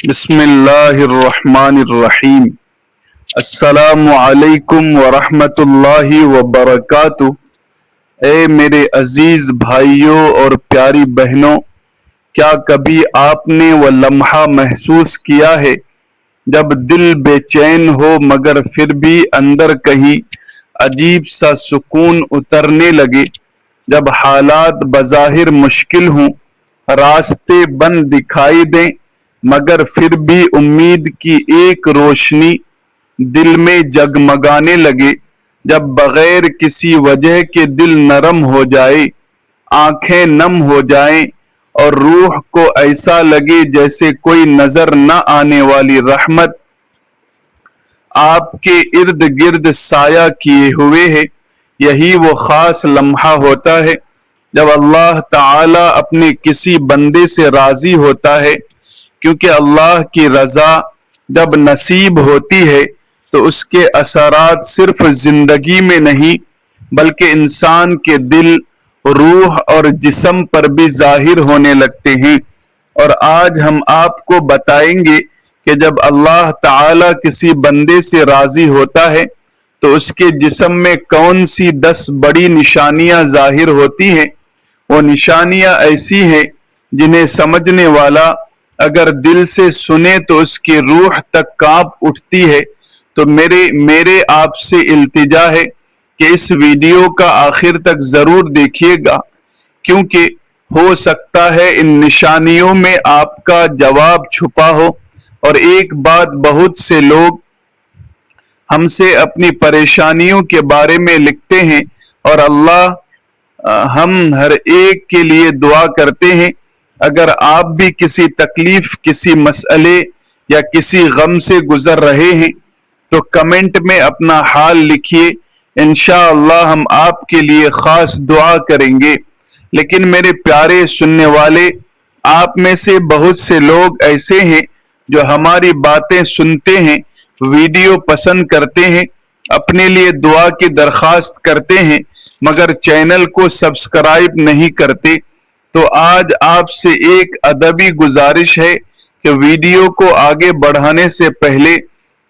بسم اللہ الرحمن الرحیم۔ السلام علیکم ورحمۃ اللہ وبرکاتہ۔ اے میرے عزیز بھائیوں اور پیاری بہنوں، کیا کبھی آپ نے وہ لمحہ محسوس کیا ہے جب دل بے چین ہو مگر پھر بھی اندر کہیں عجیب سا سکون اترنے لگے، جب حالات بظاہر مشکل ہوں، راستے بند دکھائی دیں مگر پھر بھی امید کی ایک روشنی دل میں جگمگانے لگے، جب بغیر کسی وجہ کے دل نرم ہو جائے، آنکھیں نم ہو جائیں اور روح کو ایسا لگے جیسے کوئی نظر نہ آنے والی رحمت آپ کے ارد گرد سایہ کیے ہوئے ہے۔ یہی وہ خاص لمحہ ہوتا ہے جب اللہ تعالی اپنے کسی بندے سے راضی ہوتا ہے، کیونکہ اللہ کی رضا جب نصیب ہوتی ہے تو اس کے اثرات صرف زندگی میں نہیں بلکہ انسان کے دل، روح اور جسم پر بھی ظاہر ہونے لگتے ہیں۔ اور آج ہم آپ کو بتائیں گے کہ جب اللہ تعالی کسی بندے سے راضی ہوتا ہے تو اس کے جسم میں کون سی 10 بڑی نشانیاں ظاہر ہوتی ہیں۔ وہ نشانیاں ایسی ہیں جنہیں سمجھنے والا اگر دل سے سنے تو اس کی روح تک کانپ اٹھتی ہے۔ تو میرے آپ سے التجا ہے کہ اس ویڈیو کا آخر تک ضرور دیکھیے گا، کیونکہ ہو سکتا ہے ان نشانیوں میں آپ کا جواب چھپا ہو۔ اور ایک بات، بہت سے لوگ ہم سے اپنی پریشانیوں کے بارے میں لکھتے ہیں اور ہم ہر ایک کے لیے دعا کرتے ہیں۔ اگر آپ بھی کسی تکلیف، کسی مسئلے یا کسی غم سے گزر رہے ہیں تو کمنٹ میں اپنا حال لکھیے، انشاءاللہ ہم آپ کے لیے خاص دعا کریں گے۔ لیکن میرے پیارے سننے والے، آپ میں سے بہت سے لوگ ایسے ہیں جو ہماری باتیں سنتے ہیں، ویڈیو پسند کرتے ہیں، اپنے لیے دعا کی درخواست کرتے ہیں مگر چینل کو سبسکرائب نہیں کرتے۔ تو آج آپ سے ایک ادبی گزارش ہے کہ ویڈیو کو آگے بڑھانے سے پہلے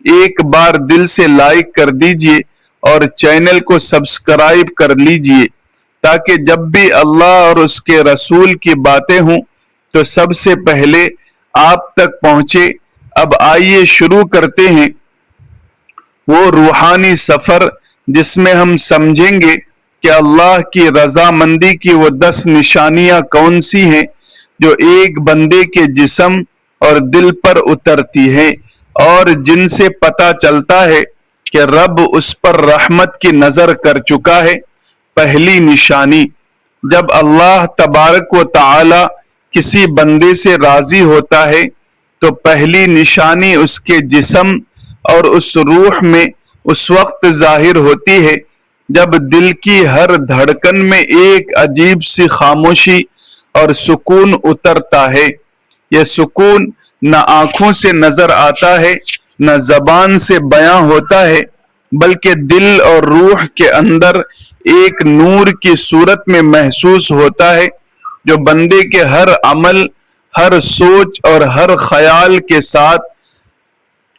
ایک بار دل سے لائک کر دیجئے اور چینل کو سبسکرائب کر لیجئے، تاکہ جب بھی اللہ اور اس کے رسول کی باتیں ہوں تو سب سے پہلے آپ تک پہنچے۔ اب آئیے شروع کرتے ہیں وہ روحانی سفر جس میں ہم سمجھیں گے کہ اللہ کی رضامندی کی وہ 10 نشانیاں کون سی ہیں جو ایک بندے کے جسم اور دل پر اترتی ہیں اور جن سے پتہ چلتا ہے کہ رب اس پر رحمت کی نظر کر چکا ہے۔ پہلی نشانی، جب اللہ تبارک و تعالی کسی بندے سے راضی ہوتا ہے تو پہلی نشانی اس کے جسم اور اس روح میں اس وقت ظاہر ہوتی ہے جب دل کی ہر دھڑکن میں ایک عجیب سی خاموشی اور سکون اترتا ہے۔ یہ سکون نہ آنکھوں سے نظر آتا ہے، نہ زبان سے بیاں ہوتا ہے، بلکہ دل اور روح کے اندر ایک نور کی صورت میں محسوس ہوتا ہے جو بندے کے ہر عمل، ہر سوچ اور ہر خیال کے ساتھ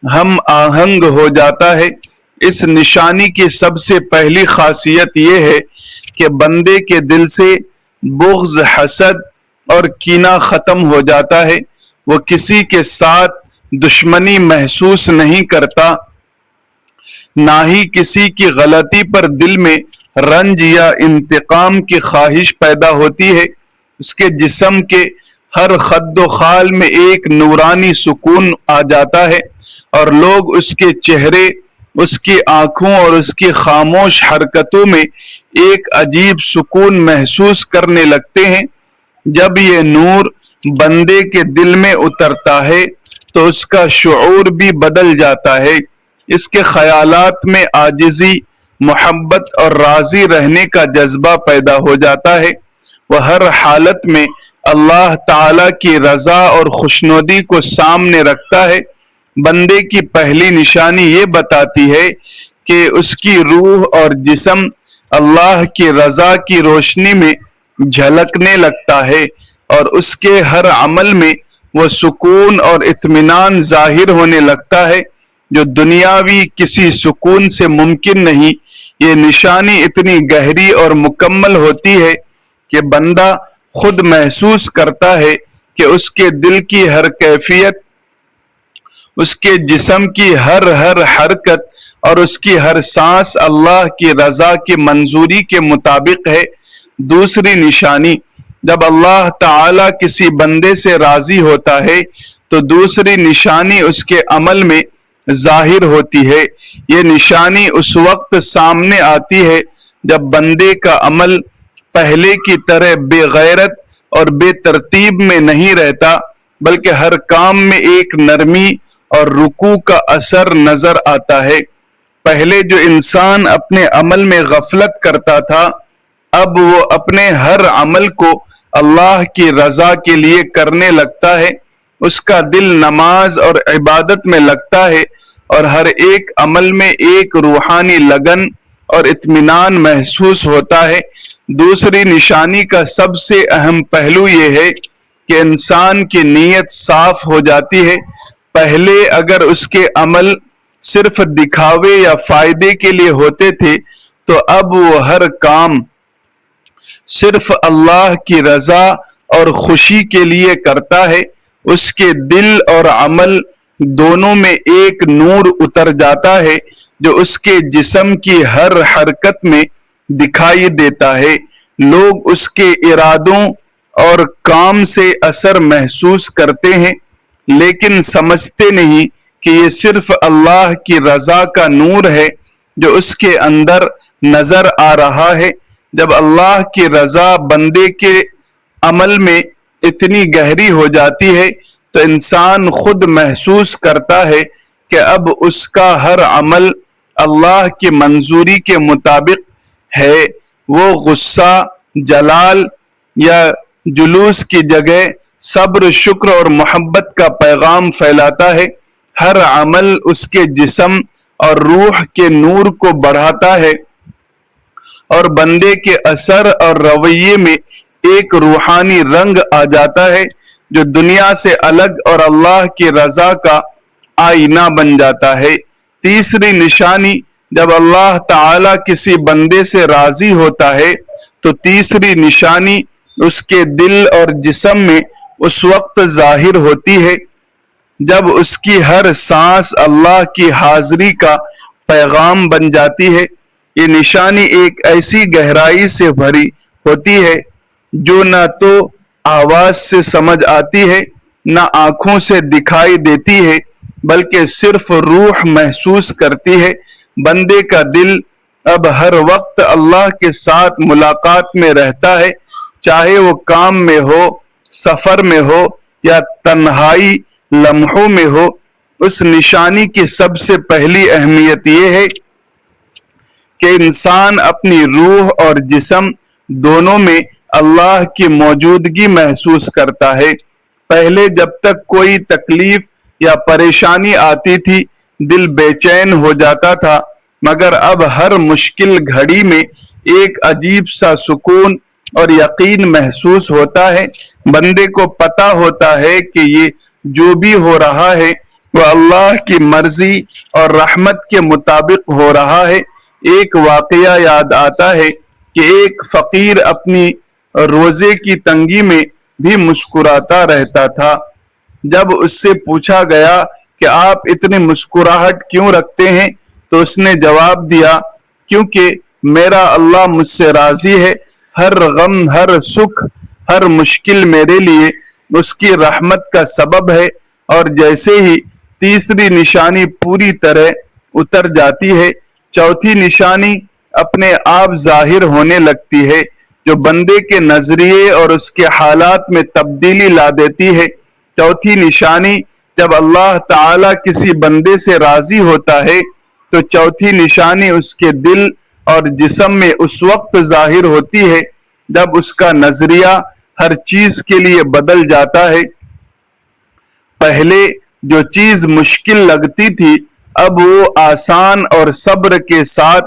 ہم آہنگ ہو جاتا ہے۔ اس نشانی کی سب سے پہلی خاصیت یہ ہے کہ بندے کے دل سے بغض، حسد اور کینہ ختم ہو جاتا ہے۔ وہ کسی کے ساتھ دشمنی محسوس نہیں کرتا، نہ ہی کسی کی غلطی پر دل میں رنج یا انتقام کی خواہش پیدا ہوتی ہے۔ اس کے جسم کے ہر خد و خال میں ایک نورانی سکون آ جاتا ہے اور لوگ اس کے چہرے، اس کی آنکھوں اور اس کی خاموش حرکتوں میں ایک عجیب سکون محسوس کرنے لگتے ہیں۔ جب یہ نور بندے کے دل میں اترتا ہے تو اس کا شعور بھی بدل جاتا ہے۔ اس کے خیالات میں عاجزی، محبت اور راضی رہنے کا جذبہ پیدا ہو جاتا ہے۔ وہ ہر حالت میں اللہ تعالی کی رضا اور خوشنودی کو سامنے رکھتا ہے۔ بندے کی پہلی نشانی یہ بتاتی ہے کہ اس کی روح اور جسم اللہ کی رضا کی روشنی میں جھلکنے لگتا ہے اور اس کے ہر عمل میں وہ سکون اور اطمینان ظاہر ہونے لگتا ہے جو دنیاوی کسی سکون سے ممکن نہیں۔ یہ نشانی اتنی گہری اور مکمل ہوتی ہے کہ بندہ خود محسوس کرتا ہے کہ اس کے دل کی ہر کیفیت، اس کے جسم کی ہر حرکت اور اس کی ہر سانس اللہ کی رضا کی منظوری کے مطابق ہے۔ دوسری نشانی، جب اللہ تعالی کسی بندے سے راضی ہوتا ہے تو دوسری نشانی اس کے عمل میں ظاہر ہوتی ہے۔ یہ نشانی اس وقت سامنے آتی ہے جب بندے کا عمل پہلے کی طرح بے غیرت اور بے ترتیب میں نہیں رہتا، بلکہ ہر کام میں ایک نرمی اور رکوع کا اثر نظر آتا ہے۔ پہلے جو انسان اپنے عمل میں غفلت کرتا تھا، اب وہ اپنے ہر عمل کو اللہ کی رضا کے لیے کرنے لگتا ہے۔ اس کا دل نماز اور عبادت میں لگتا ہے اور ہر ایک عمل میں ایک روحانی لگن اور اطمینان محسوس ہوتا ہے۔ دوسری نشانی کا سب سے اہم پہلو یہ ہے کہ انسان کی نیت صاف ہو جاتی ہے۔ پہلے اگر اس کے عمل صرف دکھاوے یا فائدے کے لیے ہوتے تھے تو اب وہ ہر کام صرف اللہ کی رضا اور خوشی کے لیے کرتا ہے۔ اس کے دل اور عمل دونوں میں ایک نور اتر جاتا ہے جو اس کے جسم کی ہر حرکت میں دکھائی دیتا ہے۔ لوگ اس کے ارادوں اور کام سے اثر محسوس کرتے ہیں، لیکن سمجھتے نہیں کہ یہ صرف اللہ کی رضا کا نور ہے جو اس کے اندر نظر آ رہا ہے۔ جب اللہ کی رضا بندے کے عمل میں اتنی گہری ہو جاتی ہے تو انسان خود محسوس کرتا ہے کہ اب اس کا ہر عمل اللہ کی منظوری کے مطابق ہے۔ وہ غصہ، جلال یا جلوس کی جگہ صبر، شکر اور محبت کا پیغام پھیلاتا ہے۔ ہر عمل اس کے جسم اور روح کے نور کو بڑھاتا ہے اور بندے کے اثر اور رویے میں ایک روحانی رنگ آ جاتا ہے جو دنیا سے الگ اور اللہ کی رضا کا آئینہ بن جاتا ہے۔ تیسری نشانی، جب اللہ تعالی کسی بندے سے راضی ہوتا ہے تو تیسری نشانی اس کے دل اور جسم میں اس وقت ظاہر ہوتی ہے جب اس کی ہر سانس اللہ کی حاضری کا پیغام بن جاتی ہے۔ یہ نشانی ایک ایسی گہرائی سے بھری ہوتی ہے جو نہ تو آواز سے سمجھ آتی ہے، نہ آنکھوں سے دکھائی دیتی ہے، بلکہ صرف روح محسوس کرتی ہے۔ بندے کا دل اب ہر وقت اللہ کے ساتھ ملاقات میں رہتا ہے، چاہے وہ کام میں ہو، سفر میں ہو یا تنہائی لمحوں میں ہو۔ اس نشانی کی سب سے پہلی اہمیت یہ ہے کہ انسان اپنی روح اور جسم دونوں میں اللہ کی موجودگی محسوس کرتا ہے۔ پہلے جب تک کوئی تکلیف یا پریشانی آتی تھی دل بے چین ہو جاتا تھا، مگر اب ہر مشکل گھڑی میں ایک عجیب سا سکون اور یقین محسوس ہوتا ہے۔ بندے کو پتہ ہوتا ہے کہ یہ جو بھی ہو رہا ہے وہ اللہ کی مرضی اور رحمت کے مطابق ہو رہا ہے۔ ایک واقعہ یاد آتا ہے کہ ایک فقیر اپنی روزے کی تنگی میں بھی مسکراتا رہتا تھا۔ جب اس سے پوچھا گیا کہ آپ اتنی مسکراہٹ کیوں رکھتے ہیں تو اس نے جواب دیا، کیونکہ میرا اللہ مجھ سے راضی ہے۔ ہر غم، ہر سکھ، ہر مشکل میرے لیے اس کی رحمت کا سبب ہے۔ اور جیسے ہی تیسری نشانی پوری طرح اتر جاتی ہے، چوتھی نشانی اپنے آپ ظاہر ہونے لگتی ہے جو بندے کے نظریے اور اس کے حالات میں تبدیلی لا دیتی ہے۔ چوتھی نشانی، جب اللہ تعالی کسی بندے سے راضی ہوتا ہے تو چوتھی نشانی اس کے دل اور جسم میں اس وقت ظاہر ہوتی ہے جب اس کا نظریہ ہر چیز کے لیے بدل جاتا ہے۔ پہلے جو چیز مشکل لگتی تھی اب وہ آسان اور صبر کے ساتھ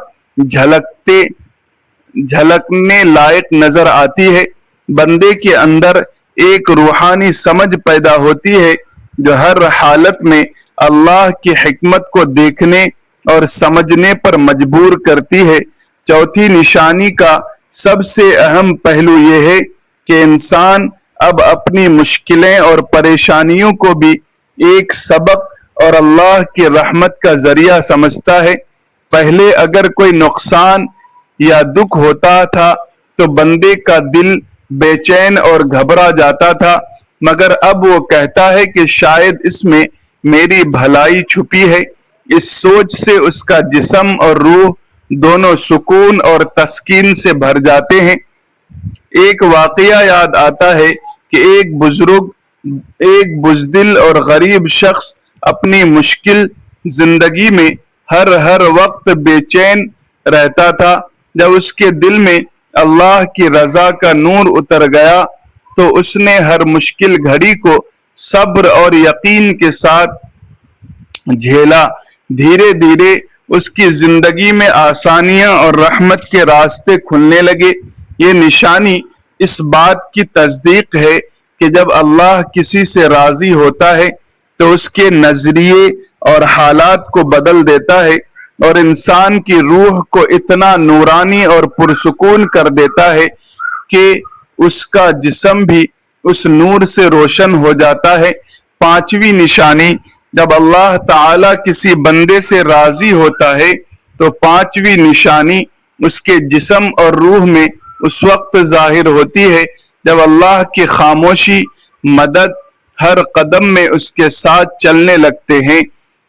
جھلکنے لائق نظر آتی ہے۔ بندے کے اندر ایک روحانی سمجھ پیدا ہوتی ہے جو ہر حالت میں اللہ کی حکمت کو دیکھنے اور سمجھنے پر مجبور کرتی ہے۔ چوتھی نشانی کا سب سے اہم پہلو یہ ہے کہ انسان اب اپنی مشکلیں اور پریشانیوں کو بھی ایک سبق اور اللہ کی رحمت کا ذریعہ سمجھتا ہے۔ پہلے اگر کوئی نقصان یا دکھ ہوتا تھا تو بندے کا دل بے چین اور گھبرا جاتا تھا، مگر اب وہ کہتا ہے کہ شاید اس میں میری بھلائی چھپی ہے۔ اس سوچ سے اس کا جسم اور روح دونوں سکون اور تسکین سے بھر جاتے ہیں۔ ایک واقعہ یاد آتا ہے کہ ایک بزدل اور غریب شخص اپنی مشکل زندگی میں ہر وقت بے چین رہتا تھا۔ جب اس کے دل میں اللہ کی رضا کا نور اتر گیا تو اس نے ہر مشکل گھڑی کو صبر اور یقین کے ساتھ جھیلا۔ دھیرے دھیرے اس کی زندگی میں آسانیاں اور رحمت کے راستے کھلنے لگے۔ یہ نشانی اس بات کی تصدیق ہے کہ جب اللہ کسی سے راضی ہوتا ہے تو اس کے نظریے اور حالات کو بدل دیتا ہے اور انسان کی روح کو اتنا نورانی اور پرسکون کر دیتا ہے کہ اس کا جسم بھی اس نور سے روشن ہو جاتا ہے۔ پانچویں نشانی، جب اللہ تعالی کسی بندے سے راضی ہوتا ہے تو پانچویں نشانی اس کے جسم اور روح میں اس وقت ظاہر ہوتی ہے جب اللہ کی خاموشی، مدد ہر قدم میں اس کے ساتھ چلنے لگتے ہیں۔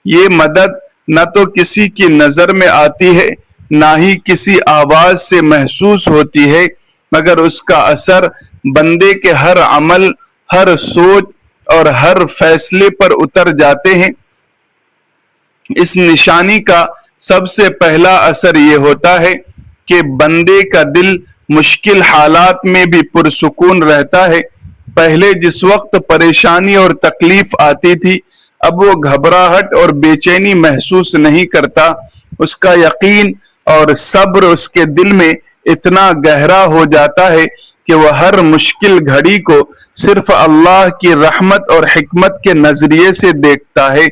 یہ مدد نہ تو کسی کی نظر میں آتی ہے نہ ہی کسی آواز سے محسوس ہوتی ہے، مگر اس کا اثر بندے کے ہر عمل، ہر سوچ اور ہر فیصلے پر اتر جاتے ہیں۔ اس نشانی کا سب سے پہلا اثر یہ ہوتا ہے کہ بندے کا دل مشکل حالات میں بھی پرسکون رہتا ہے۔ پہلے جس وقت پریشانی اور تکلیف آتی تھی اب وہ گھبراہٹ اور بے چینی محسوس نہیں کرتا۔ اس کا یقین اور صبر اس کے دل میں اتنا گہرا ہو جاتا ہے کہ وہ ہر مشکل گھڑی کو صرف اللہ کی رحمت اور حکمت کے نظریے سے دیکھتا ہے۔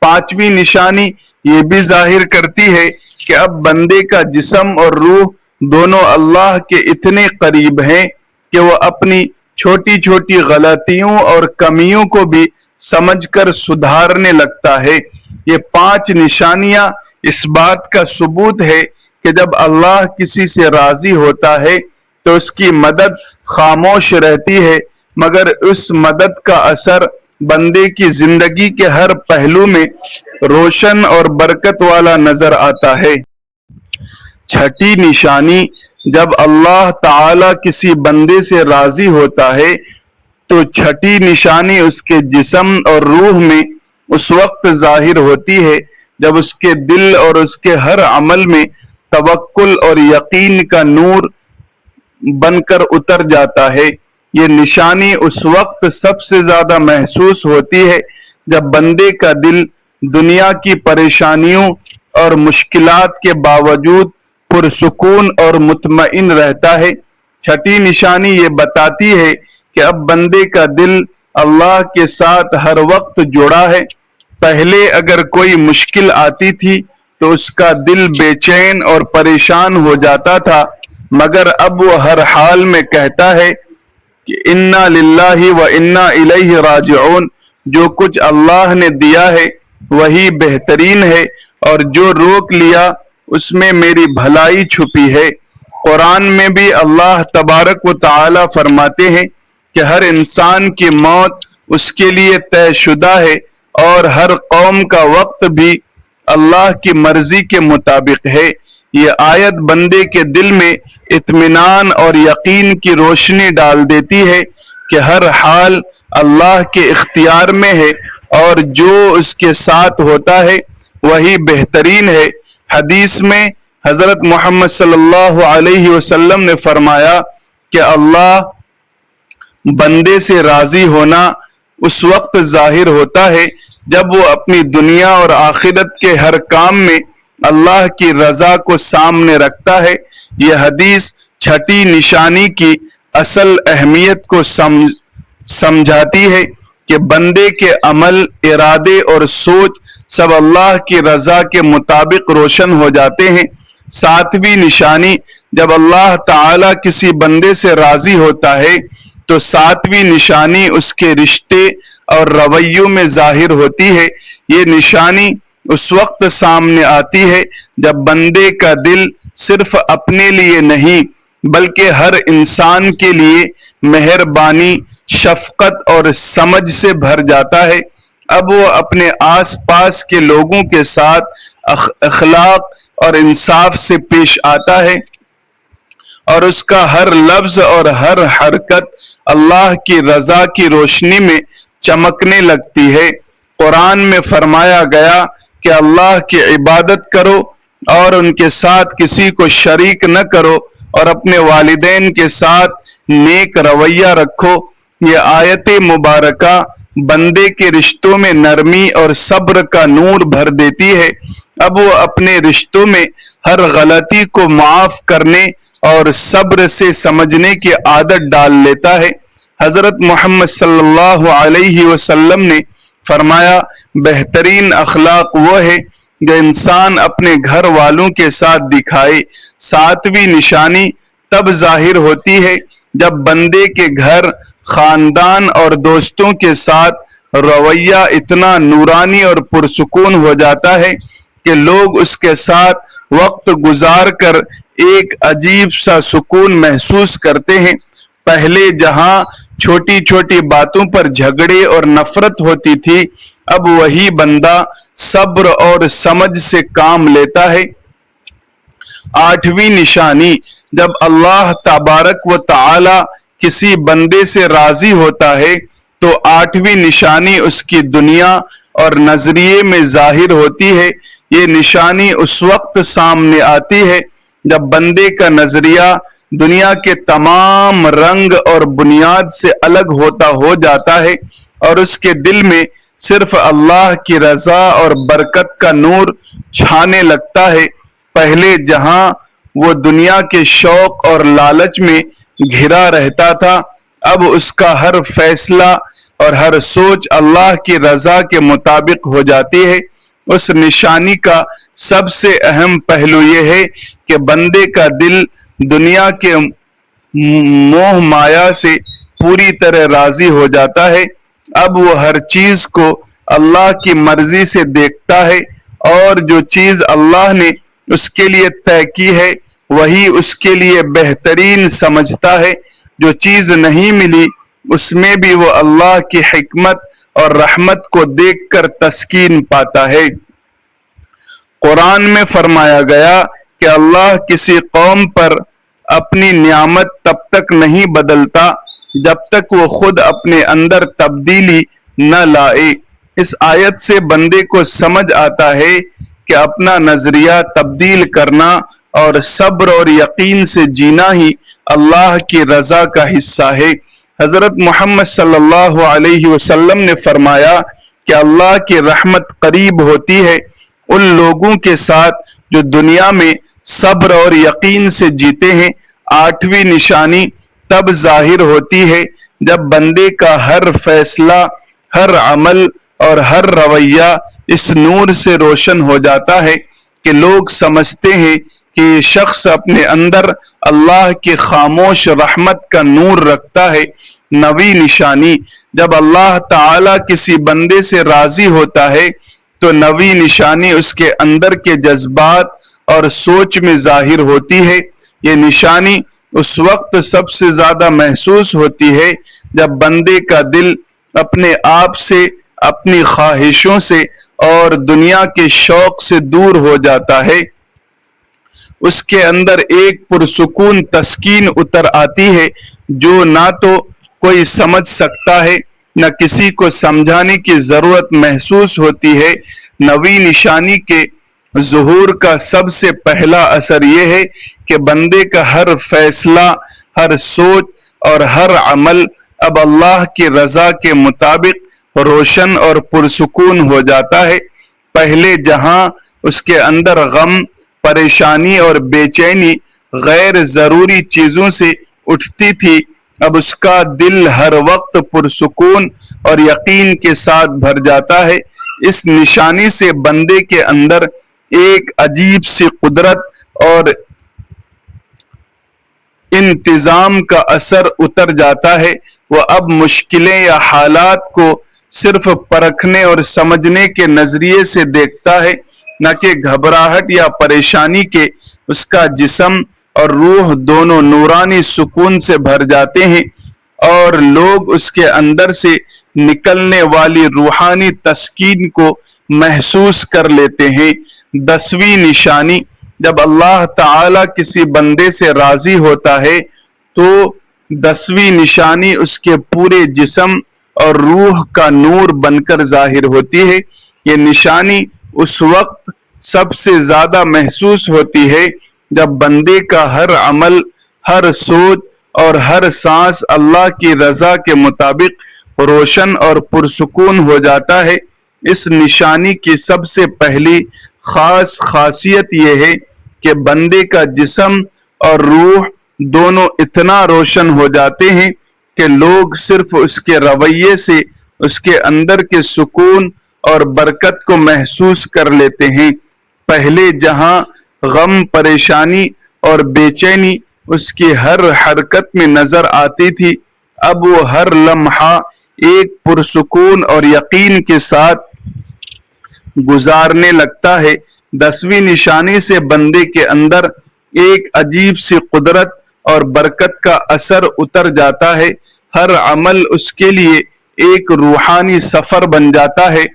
پانچویں نشانی یہ بھی ظاہر کرتی ہے کہ اب بندے کا جسم اور روح دونوں اللہ کے اتنے قریب ہیں کہ وہ اپنی چھوٹی چھوٹی غلطیوں اور کمیوں کو بھی سمجھ کر سدھارنے لگتا ہے۔ یہ پانچ نشانیاں اس بات کا ثبوت ہے کہ جب اللہ کسی سے راضی ہوتا ہے تو اس کی مدد خاموش رہتی ہے، مگر اس مدد کا اثر بندے کی زندگی کے ہر پہلو میں روشن اور برکت والا نظر آتا ہے۔ چھٹی نشانی، جب اللہ تعالی کسی بندے سے راضی ہوتا ہے تو چھٹی نشانی اس کے جسم اور روح میں اس وقت ظاہر ہوتی ہے جب اس کے دل اور اس کے ہر عمل میں توکل اور یقین کا نور بن کر اتر جاتا ہے۔ یہ نشانی اس وقت سب سے زیادہ محسوس ہوتی ہے جب بندے کا دل دنیا کی پریشانیوں اور مشکلات کے باوجود پرسکون اور مطمئن رہتا ہے۔ چھٹی نشانی یہ بتاتی ہے کہ اب بندے کا دل اللہ کے ساتھ ہر وقت جڑا ہے۔ پہلے اگر کوئی مشکل آتی تھی تو اس کا دل بے چین اور پریشان ہو جاتا تھا، مگر اب وہ ہر حال میں کہتا ہے کہ انا للہ و انا الیہ راجعون، جو کچھ اللہ نے دیا ہے وہی بہترین ہے اور جو روک لیا اس میں میری بھلائی چھپی ہے۔ قرآن میں بھی اللہ تبارک و تعالی فرماتے ہیں کہ ہر انسان کی موت اس کے لیے طے شدہ ہے اور ہر قوم کا وقت بھی اللہ کی مرضی کے مطابق ہے۔ یہ آیت بندے کے دل میں اطمینان اور یقین کی روشنی ڈال دیتی ہے کہ ہر حال اللہ کے اختیار میں ہے اور جو اس کے ساتھ ہوتا ہے وہی بہترین ہے۔ حدیث میں حضرت محمد صلی اللہ علیہ وسلم نے فرمایا کہ اللہ بندے سے راضی ہونا اس وقت ظاہر ہوتا ہے جب وہ اپنی دنیا اور آخرت کے ہر کام میں اللہ کی رضا کو سامنے رکھتا ہے۔ یہ حدیث چھٹی نشانی کی اصل اہمیت کو سمجھاتی ہے کہ بندے کے عمل، ارادے اور سوچ سب اللہ کی رضا کے مطابق روشن ہو جاتے ہیں۔ ساتویں نشانی، جب اللہ تعالی کسی بندے سے راضی ہوتا ہے تو ساتویں نشانی اس کے رشتے اور رویوں میں ظاہر ہوتی ہے۔ یہ نشانی اس وقت سامنے آتی ہے جب بندے کا دل صرف اپنے لیے نہیں بلکہ ہر انسان کے لیے مہربانی، شفقت اور سمجھ سے بھر جاتا ہے۔ اب وہ اپنے آس پاس کے لوگوں کے ساتھ اخلاق اور انصاف سے پیش آتا ہے اور اس کا ہر لفظ اور ہر حرکت اللہ کی رضا کی روشنی میں چمکنے لگتی ہے۔ قرآن میں فرمایا گیا کہ اللہ کی عبادت کرو اور ان کے ساتھ کسی کو شریک نہ کرو اور اپنے والدین کے ساتھ نیک رویہ رکھو۔ یہ آیت مبارکہ بندے کے رشتوں میں نرمی اور صبر کا نور بھر دیتی ہے۔ اب وہ اپنے رشتوں میں ہر غلطی کو معاف کرنے اور صبر سے سمجھنے کی عادت ڈال لیتا ہے۔ حضرت محمد صلی اللہ علیہ وسلم نے فرمایا، بہترین اخلاق وہ ہے جو انسان اپنے گھر والوں کے ساتھ دکھائے۔ ساتویں نشانی تب ظاہر ہوتی ہے جب بندے کے گھر، خاندان اور دوستوں کے ساتھ رویہ اتنا نورانی اور پرسکون ہو جاتا ہے کہ لوگ اس کے ساتھ وقت گزار کر ایک عجیب سا سکون محسوس کرتے ہیں۔ پہلے جہاں چھوٹی چھوٹی باتوں پر جھگڑے اور نفرت ہوتی تھی، اب وہی بندہ صبر اور سمجھ سے کام لیتا ہے۔ آٹھویں نشانی، جب اللہ تبارک و تعالی کسی بندے سے راضی ہوتا ہے تو آٹھویں نشانی اس کی دنیا اور نظریے میں ظاہر ہوتی ہے۔ یہ نشانی اس وقت سامنے آتی ہے جب بندے کا نظریہ دنیا کے تمام رنگ اور بنیاد سے الگ ہوتا ہو جاتا ہے اور اس کے دل میں صرف اللہ کی رضا اور برکت کا نور چھانے لگتا ہے۔ پہلے جہاں وہ دنیا کے شوق اور لالچ میں گھرا رہتا تھا، اب اس کا ہر فیصلہ اور ہر سوچ اللہ کی رضا کے مطابق ہو جاتی ہے۔ اس نشانی کا سب سے اہم پہلو یہ ہے کہ بندے کا دل دنیا کے موہ مایا سے پوری طرح راضی ہو جاتا ہے۔ اب وہ ہر چیز کو اللہ کی مرضی سے دیکھتا ہے اور جو چیز اللہ نے اس کے لیے طے کی ہے وہی اس کے لیے بہترین سمجھتا ہے۔ جو چیز نہیں ملی اس میں بھی وہ اللہ کی حکمت اور رحمت کو دیکھ کر تسکین پاتا ہے۔ قرآن میں فرمایا گیا کہ اللہ کسی قوم پر اپنی نعمت تب تک نہیں بدلتا جب تک وہ خود اپنے اندر تبدیلی نہ لائے۔ اس آیت سے بندے کو سمجھ آتا ہے کہ اپنا نظریہ تبدیل کرنا اور صبر اور یقین سے جینا ہی اللہ کی رضا کا حصہ ہے۔ حضرت محمد صلی اللہ علیہ وسلم نے فرمایا کہ اللہ کی رحمت قریب ہوتی ہے ان لوگوں کے ساتھ جو دنیا میں صبر اور یقین سے جیتے ہیں۔ آٹھویں نشانی تب ظاہر ہوتی ہے جب بندے کا ہر فیصلہ، ہر عمل اور ہر رویہ اس نور سے روشن ہو جاتا ہے کہ لوگ سمجھتے ہیں کہ یہ شخص اپنے اندر اللہ کی خاموش رحمت کا نور رکھتا ہے۔ نویں نشانی، جب اللہ تعالی کسی بندے سے راضی ہوتا ہے تو نویں نشانی اس کے اندر کے جذبات اور سوچ میں ظاہر ہوتی ہے۔ یہ نشانی اس وقت سب سے زیادہ محسوس ہوتی ہے جب بندے کا دل اپنے آپ سے، اپنی خواہشوں سے اور دنیا کے شوق سے دور ہو جاتا ہے۔ اس کے اندر ایک پرسکون تسکین اتر آتی ہے جو نہ تو کوئی سمجھ سکتا ہے، نہ کسی کو سمجھانے کی ضرورت محسوس ہوتی ہے۔ نویں نشانی کے ظہور کا سب سے پہلا اثر یہ ہے کہ بندے کا ہر فیصلہ، ہر سوچ اور ہر عمل اب اللہ کی رضا کے مطابق روشن اور پرسکون ہو جاتا ہے۔ پہلے جہاں اس کے اندر غم، پریشانی اور بے چینی غیر ضروری چیزوں سے اٹھتی تھی، اب اس کا دل ہر وقت پرسکون اور یقین کے ساتھ بھر جاتا ہے۔ اس نشانی سے بندے کے اندر ایک عجیب سی قدرت اور انتظام کا اثر اتر جاتا ہے۔ وہ اب مشکلیں یا حالات کو صرف پرکھنے اور سمجھنے کے نظریے سے دیکھتا ہے، نہ کہ گھبراہٹ یا پریشانی کے۔ اس کا جسم اور روح دونوں نورانی سکون سے بھر جاتے ہیں اور لوگ اس کے اندر سے نکلنے والی روحانی تسکین کو محسوس کر لیتے ہیں۔ 10ویں نشانی، جب اللہ تعالی کسی بندے سے راضی ہوتا ہے تو 10ویں نشانی اس کے پورے جسم اور روح کا نور بن کر ظاہر ہوتی ہے۔ یہ نشانی اس وقت سب سے زیادہ محسوس ہوتی ہے جب بندے کا ہر عمل، ہر سوچ اور ہر سانس اللہ کی رضا کے مطابق روشن اور پرسکون ہو جاتا ہے۔ اس نشانی کی سب سے پہلی خاص خاصیت یہ ہے کہ بندے کا جسم اور روح دونوں اتنا روشن ہو جاتے ہیں کہ لوگ صرف اس کے رویے سے اس کے اندر کے سکون اور برکت کو محسوس کر لیتے ہیں۔ پہلے جہاں غم، پریشانی اور بے چینی اس کی ہر حرکت میں نظر آتی تھی، اب وہ ہر لمحہ ایک پرسکون اور یقین کے ساتھ گزارنے لگتا ہے۔ 10ویں نشانی سے بندے کے اندر ایک عجیب سی قدرت اور برکت کا اثر اتر جاتا ہے۔ ہر عمل اس کے لیے ایک روحانی سفر بن جاتا ہے،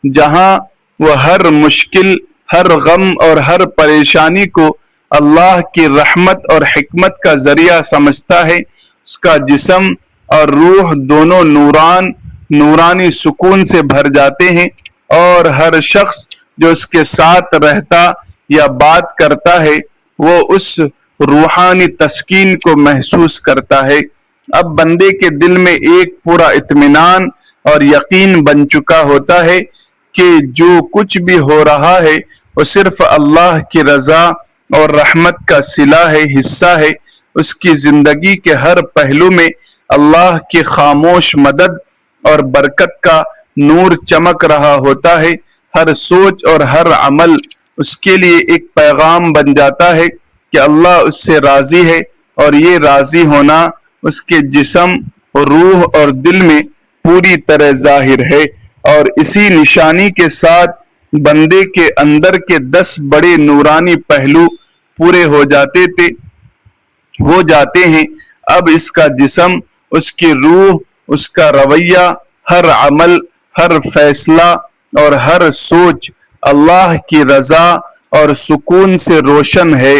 جہاں وہ ہر مشکل، ہر غم اور ہر پریشانی کو اللہ کی رحمت اور حکمت کا ذریعہ سمجھتا ہے۔ اس کا جسم اور روح دونوں نورانی سکون سے بھر جاتے ہیں اور ہر شخص جو اس کے ساتھ رہتا یا بات کرتا ہے وہ اس روحانی تسکین کو محسوس کرتا ہے۔ اب بندے کے دل میں ایک پورا اطمینان اور یقین بن چکا ہوتا ہے کہ جو کچھ بھی ہو رہا ہے وہ صرف اللہ کی رضا اور رحمت کا صلہ ہے، حصہ ہے۔ اس کی زندگی کے ہر پہلو میں اللہ کی خاموش مدد اور برکت کا نور چمک رہا ہوتا ہے۔ ہر سوچ اور ہر عمل اس کے لیے ایک پیغام بن جاتا ہے کہ اللہ اس سے راضی ہے، اور یہ راضی ہونا اس کے جسم، روح اور دل میں پوری طرح ظاہر ہے۔ اور اسی نشانی کے ساتھ بندے کے اندر کے 10 بڑے نورانی پہلو پورے ہو جاتے ہیں۔ اب اس کا جسم، اس کی روح، اس کا رویہ، ہر عمل، ہر فیصلہ اور ہر سوچ اللہ کی رضا اور سکون سے روشن ہے۔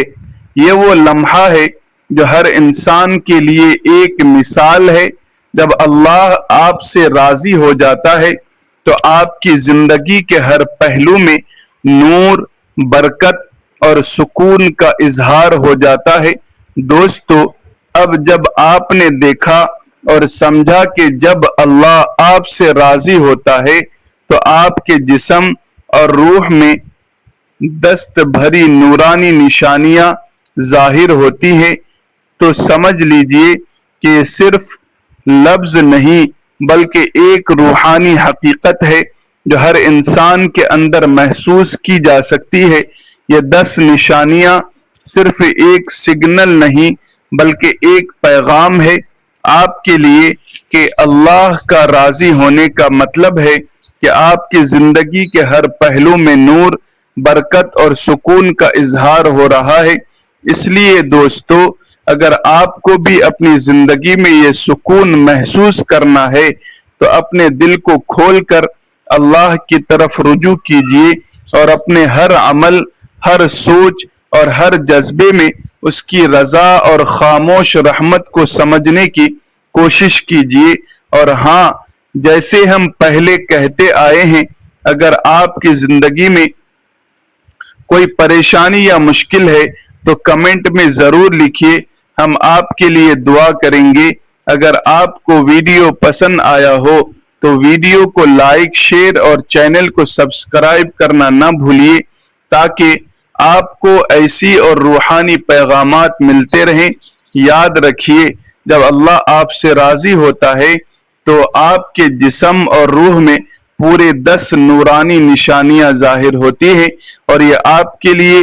یہ وہ لمحہ ہے جو ہر انسان کے لیے ایک مثال ہے۔ جب اللہ آپ سے راضی ہو جاتا ہے تو آپ کی زندگی کے ہر پہلو میں نور، برکت اور سکون کا اظہار ہو جاتا ہے۔ دوستو، اب جب آپ نے دیکھا اور سمجھا کہ جب اللہ آپ سے راضی ہوتا ہے تو آپ کے جسم اور روح میں دست بھری نورانی نشانیاں ظاہر ہوتی ہیں، تو سمجھ لیجئے کہ یہ صرف لفظ نہیں بلکہ ایک روحانی حقیقت ہے جو ہر انسان کے اندر محسوس کی جا سکتی ہے۔ یہ 10 نشانیاں صرف ایک سگنل نہیں بلکہ ایک پیغام ہے آپ کے لیے کہ اللہ کا راضی ہونے کا مطلب ہے کہ آپ کی زندگی کے ہر پہلو میں نور، برکت اور سکون کا اظہار ہو رہا ہے۔ اس لیے دوستو، اگر آپ کو بھی اپنی زندگی میں یہ سکون محسوس کرنا ہے تو اپنے دل کو کھول کر اللہ کی طرف رجوع کیجیے اور اپنے ہر عمل، ہر سوچ اور ہر جذبے میں اس کی رضا اور خاموش رحمت کو سمجھنے کی کوشش کیجیے۔ اور ہاں، جیسے ہم پہلے کہتے آئے ہیں، اگر آپ کی زندگی میں کوئی پریشانی یا مشکل ہے تو کمنٹ میں ضرور لکھیے، ہم آپ کے لیے دعا کریں گے۔ اگر آپ کو ویڈیو پسند آیا ہو تو ویڈیو کو لائک، شیئر اور چینل کو سبسکرائب کرنا نہ بھولیے تاکہ آپ کو ایسی اور روحانی پیغامات ملتے رہیں۔ یاد رکھیے، جب اللہ آپ سے راضی ہوتا ہے تو آپ کے جسم اور روح میں پورے 10 نورانی نشانیاں ظاہر ہوتی ہیں، اور یہ آپ کے لیے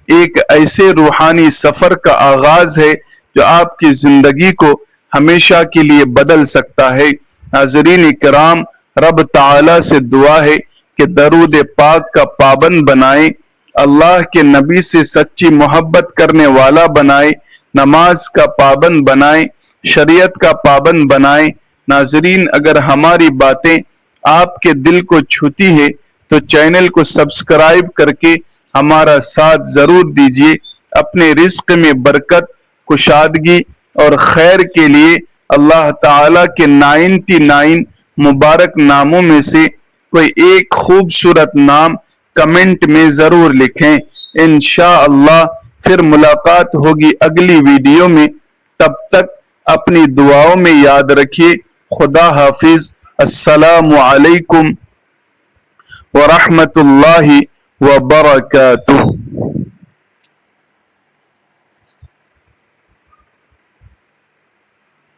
ایک ایسے روحانی سفر کا آغاز ہے جو آپ کی زندگی کو ہمیشہ کے لیے بدل سکتا ہے۔ حاضرین کرام، رب تعالی سے دعا ہے کہ درود پاک کا پابند بنائے، اللہ کے نبی سے سچی محبت کرنے والا بنائے، نماز کا پابند بنائے، شریعت کا پابند بنائے۔ ناظرین، اگر ہماری باتیں آپ کے دل کو چھوتی ہے تو چینل کو سبسکرائب کر کے ہمارا ساتھ ضرور دیجیے۔ اپنے رزق میں برکت، کشادگی اور خیر کے لیے اللہ تعالیٰ کے 99 مبارک ناموں میں سے کوئی ایک خوبصورت نام کمنٹ میں ضرور لکھیں۔ انشاءاللہ پھر ملاقات ہوگی اگلی ویڈیو میں، تب تک اپنی دعاؤں میں یاد رکھیے۔ خدا حافظ۔ السلام علیکم ورحمۃ اللہ وبرکاتہ۔